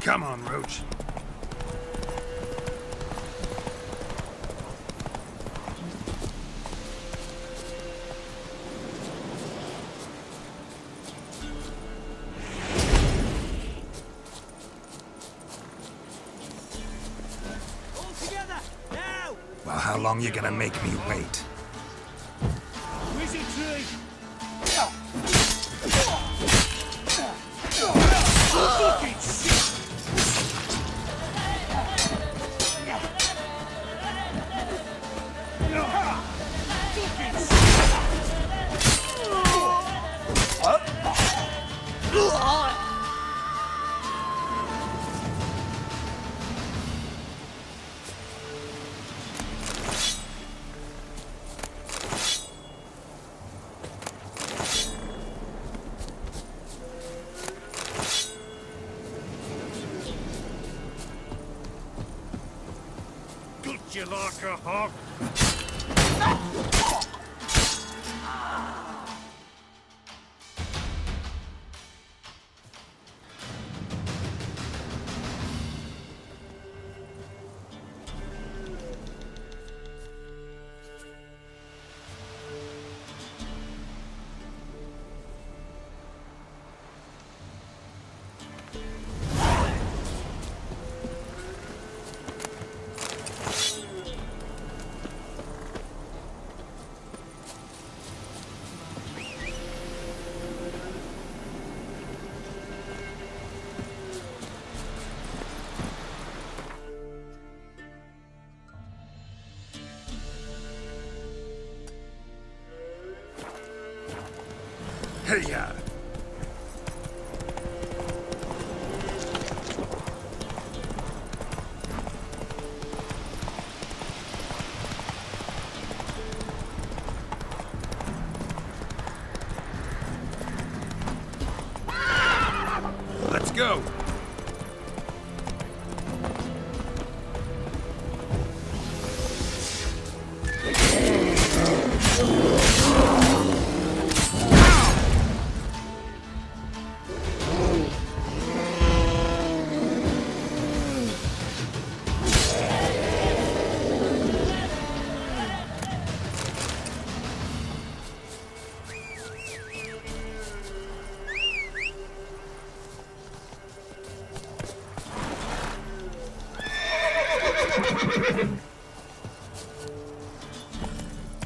Come on, Roach. Well, how long you gonna make me wait? Where's it, Tree? Fucking shit! You like a hog? Hey-ya! Let's go!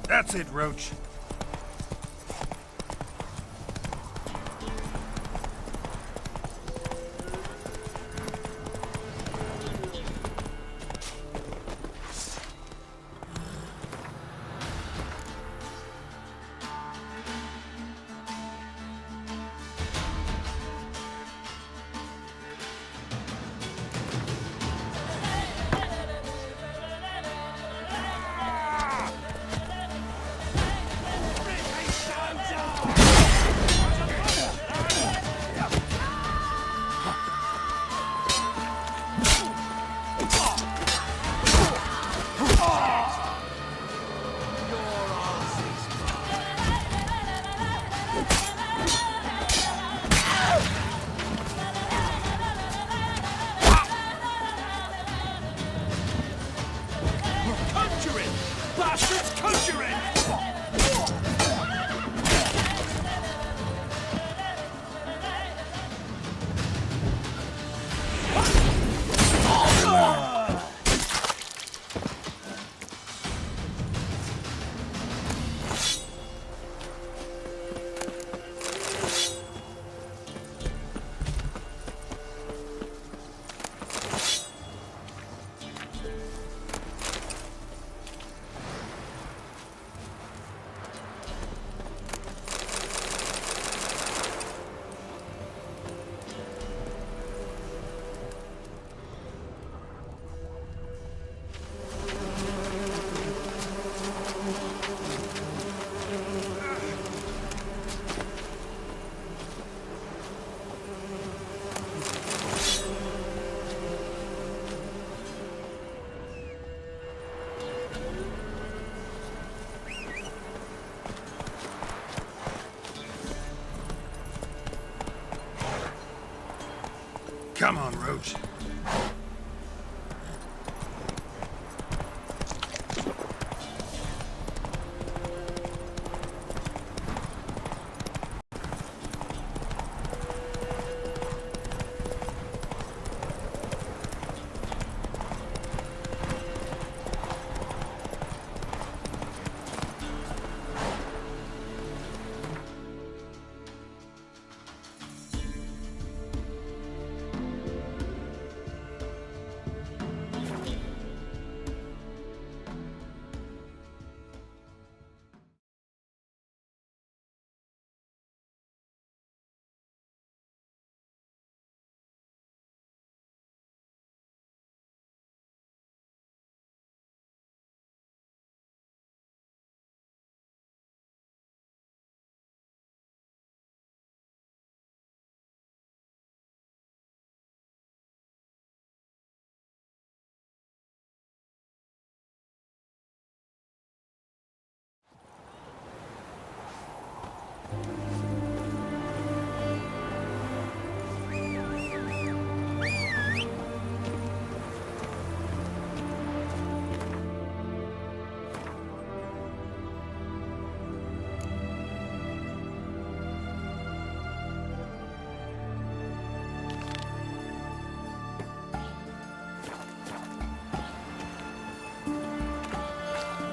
That's it, Roach. Come on, Roach.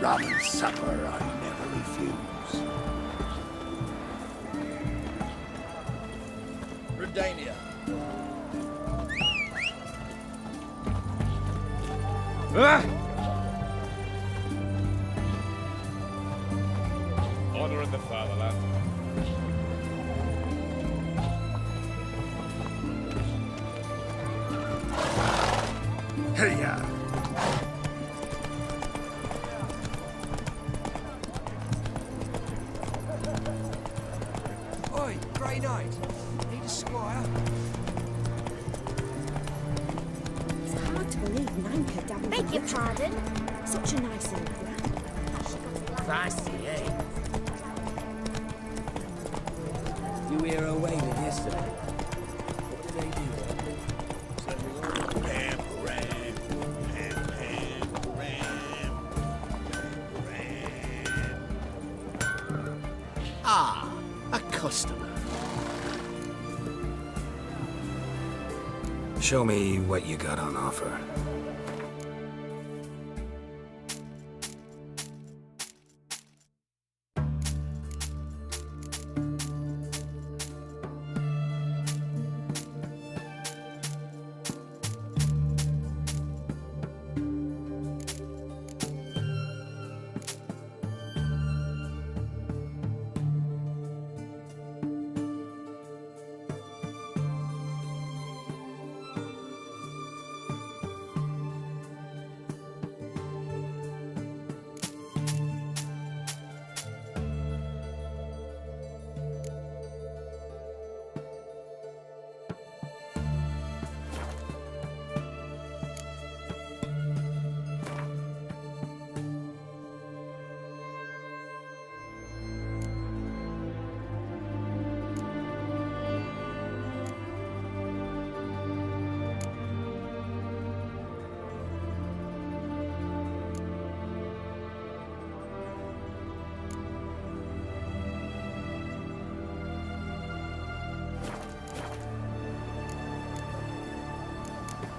Rum and supper I never refuse. Redania. Honor in the fatherland. Hey, ya. Oi, Grey Knight. Need a squire? It's hard to believe Nanka dabbled Beg your pardon? Such a nice old brat. Fancy, eh? You hear her wailing yesterday? What did they do? Ah, a customer. Show me what you got on offer.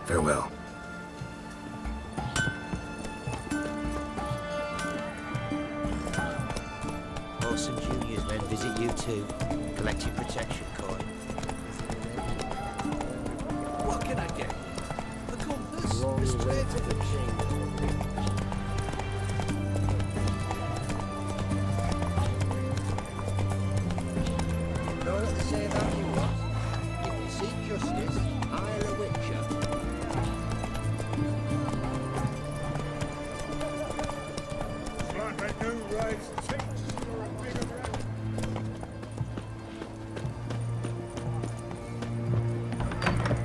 Farewell. Orson Jr.'s men visit you too. Collect your protection coin. What can I get? The compass? The straight of the king. Know what they say about you, what? If you seek justice, hire a witcher. It's like I do rise ticks for a bigger rat.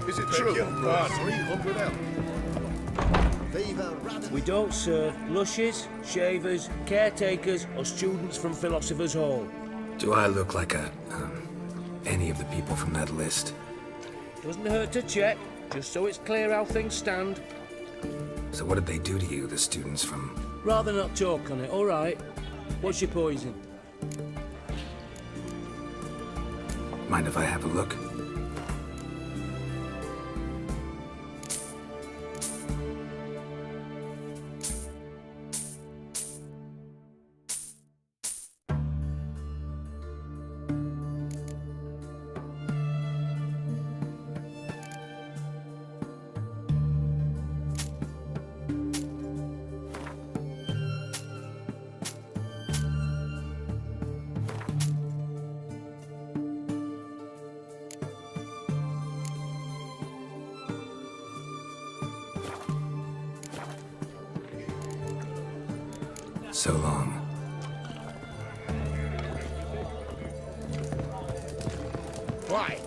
Is it true? 300 elk. Viva Radon. We don't serve lushes, shavers, caretakers, or students from Philosopher's Hall. Do I look like any of the people from that list? Doesn't hurt to check, just so it's clear how things stand. So what did they do to you, the students from... Rather not talk on it, all right? What's your poison? Mind if I have a look? So long. Why?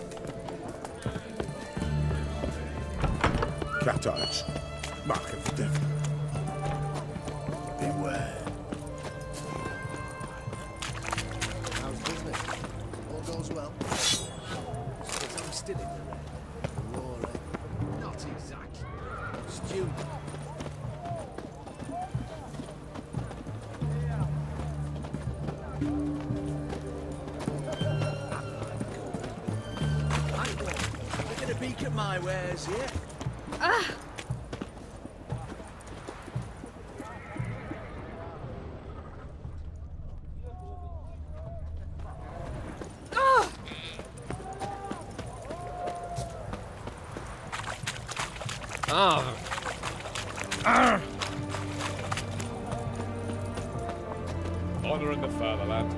Cat eyes. Mark of the devil. Beware. How's business? All goes well? I'm still in the red. War, eh? Not exactly. Student. Taking a peek at my wares, yeah? Honor in the fatherland.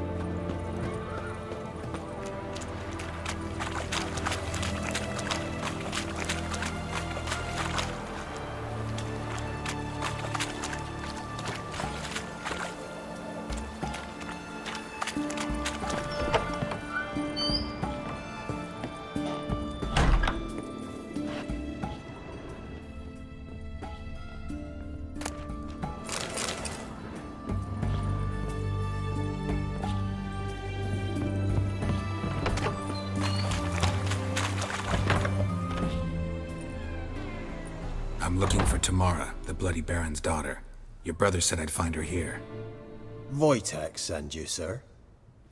I'm looking for Tamara, the Bloody Baron's daughter. Your brother said I'd find her here. Wojtek sent you, sir.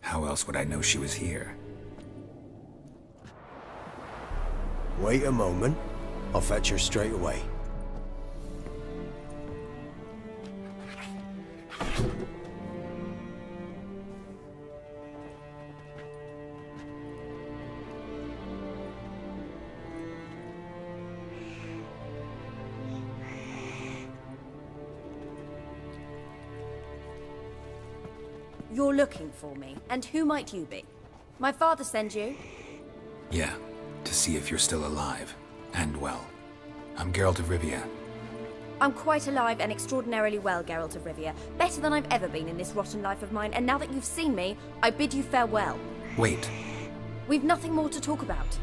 How else would I know she was here? Wait a moment. I'll fetch her straight away. You're looking for me, and who might you be? My father sent you? Yeah, to see if you're still alive. And well. I'm Geralt of Rivia. I'm quite alive and extraordinarily well, Geralt of Rivia. Better than I've ever been in this rotten life of mine, and now that you've seen me, I bid you farewell. Wait. We've nothing more to talk about.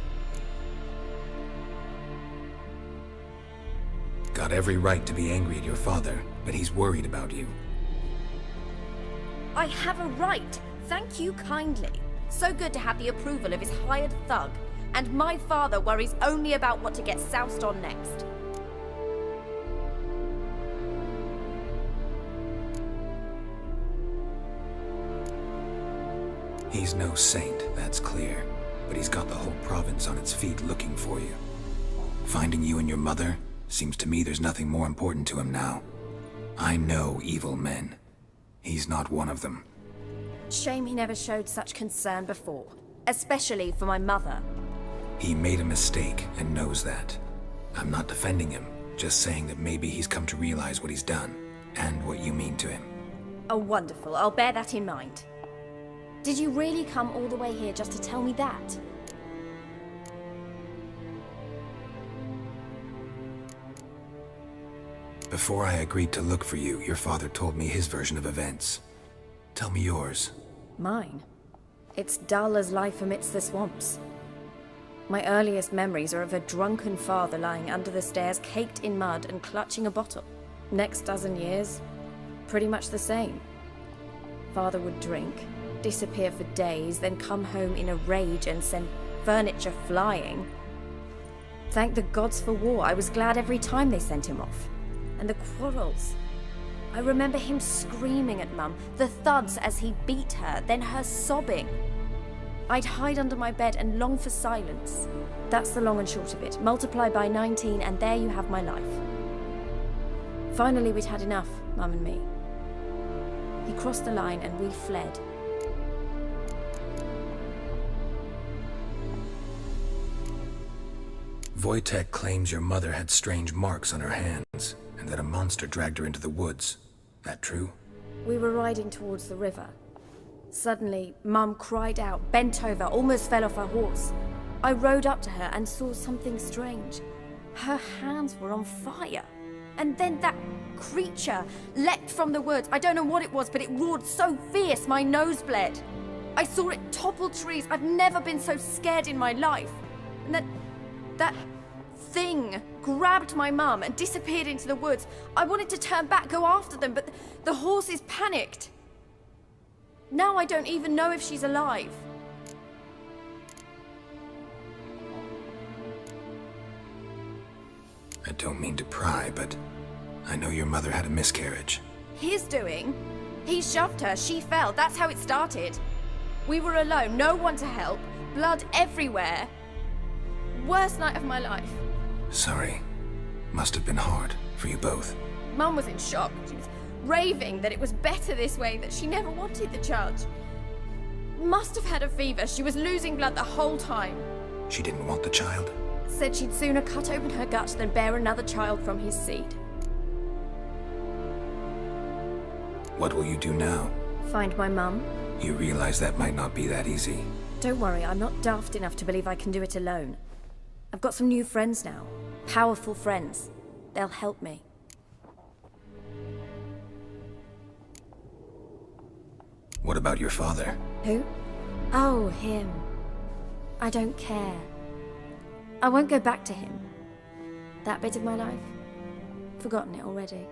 Got every right to be angry at your father, but he's worried about you. I have a right. Thank you kindly. So good to have the approval of his hired thug. And my father worries only about what to get soused on next. He's no saint, that's clear. But he's got the whole province on its feet looking for you. Finding you and your mother, seems to me there's nothing more important to him now. I know evil men. He's not one of them. Shame he never showed such concern before. Especially for my mother. He made a mistake and knows that. I'm not defending him, just saying that maybe he's come to realize what he's done, and what you mean to him. Oh, wonderful. I'll bear that in mind. Did you really come all the way here just to tell me that? Before I agreed to look for you, your father told me his version of events. Tell me yours. Mine? It's dull as life amidst the swamps. My earliest memories are of a drunken father lying under the stairs, caked in mud and clutching a bottle. Next dozen years, pretty much the same. Father would drink, disappear for days, then come home in a rage and send furniture flying. Thank the gods for war. I was glad every time they sent him off. And the quarrels. I remember him screaming at Mum, the thuds as he beat her, then her sobbing. I'd hide under my bed and long for silence. That's the long and short of it. Multiply by 19 and there you have my life. Finally we'd had enough, Mum and me. He crossed the line and we fled. Wojtek claims your mother had strange marks on her hands, and that a monster dragged her into the woods. That true? We were riding towards the river. Suddenly, Mum cried out, bent over, almost fell off her horse. I rode up to her and saw something strange. Her hands were on fire. And then that creature leapt from the woods. I don't know what it was, but it roared so fierce my nose bled. I saw it topple trees. I've never been so scared in my life. And that thing grabbed my mum and disappeared into the woods. I wanted to turn back, go after them, but the horses panicked. Now I don't even know if she's alive. I don't mean to pry, but I know your mother had a miscarriage. His doing? He shoved her, she fell, that's how it started. We were alone, no one to help, blood everywhere. Worst night of my life. Sorry. Must have been hard for you both. Mum was in shock. She was raving that it was better this way, that she never wanted the child. Must have had a fever. She was losing blood the whole time. She didn't want the child? Said she'd sooner cut open her gut than bear another child from his seed. What will you do now? Find my mum. You realize that might not be that easy. Don't worry, I'm not daft enough to believe I can do it alone. I've got some new friends now. Powerful friends. They'll help me. What about your father? Who? Oh, him. I don't care. I won't go back to him. That bit of my life? Forgotten it already.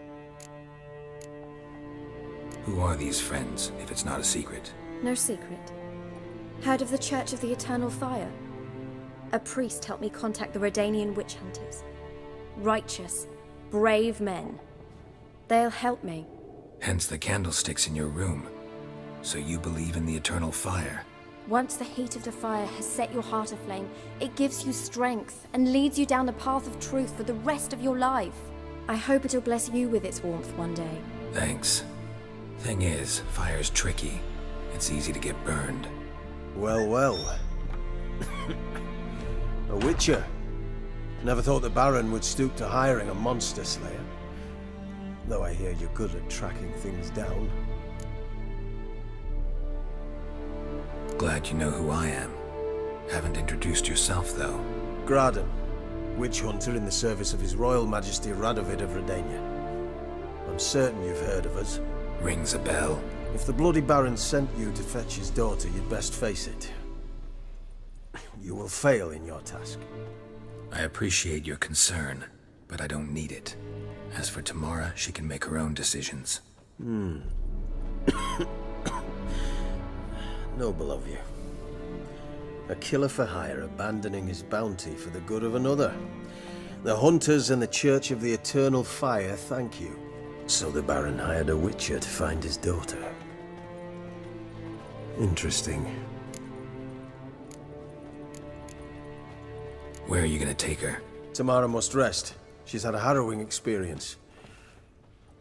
Who are these friends, if it's not a secret? No secret. Heard of the Church of the Eternal Fire? A priest helped me contact the Redanian witch hunters. Righteous, brave men. They'll help me. Hence the candlesticks in your room. So you believe in the eternal fire? Once the heat of the fire has set your heart aflame, it gives you strength and leads you down the path of truth for the rest of your life. I hope it'll bless you with its warmth one day. Thanks. Thing is, fire's tricky. It's easy to get burned. Well, well. A witcher. Never thought the Baron would stoop to hiring a monster slayer. Though I hear you're good at tracking things down. Glad you know who I am. Haven't introduced yourself, though. Graden, witch hunter in the service of His Royal Majesty Radovid of Redania. I'm certain you've heard of us. Rings a bell. If the bloody Baron sent you to fetch his daughter, you'd best face it. You will fail in your task. I appreciate your concern, but I don't need it. As for Tamara, she can make her own decisions. Noble of you. A killer for hire abandoning his bounty for the good of another. The hunters and the Church of the Eternal Fire thank you. So the Baron hired a witcher to find his daughter. Interesting. Where are you gonna take her? Tamara must rest. She's had a harrowing experience.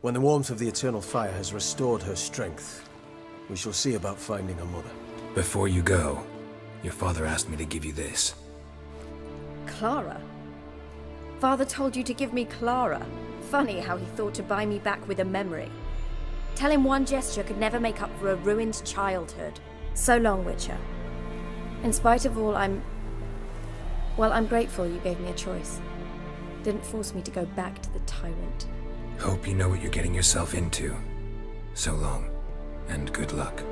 When the warmth of the Eternal Fire has restored her strength, we shall see about finding her mother. Before you go, your father asked me to give you this. Clara? Father told you to give me Clara. Funny how he thought to buy me back with a memory. Tell him one gesture could never make up for a ruined childhood. So long, Witcher. In spite of all, I'm grateful you gave me a choice. Didn't force me to go back to the tyrant. Hope you know what you're getting yourself into. So long, and good luck.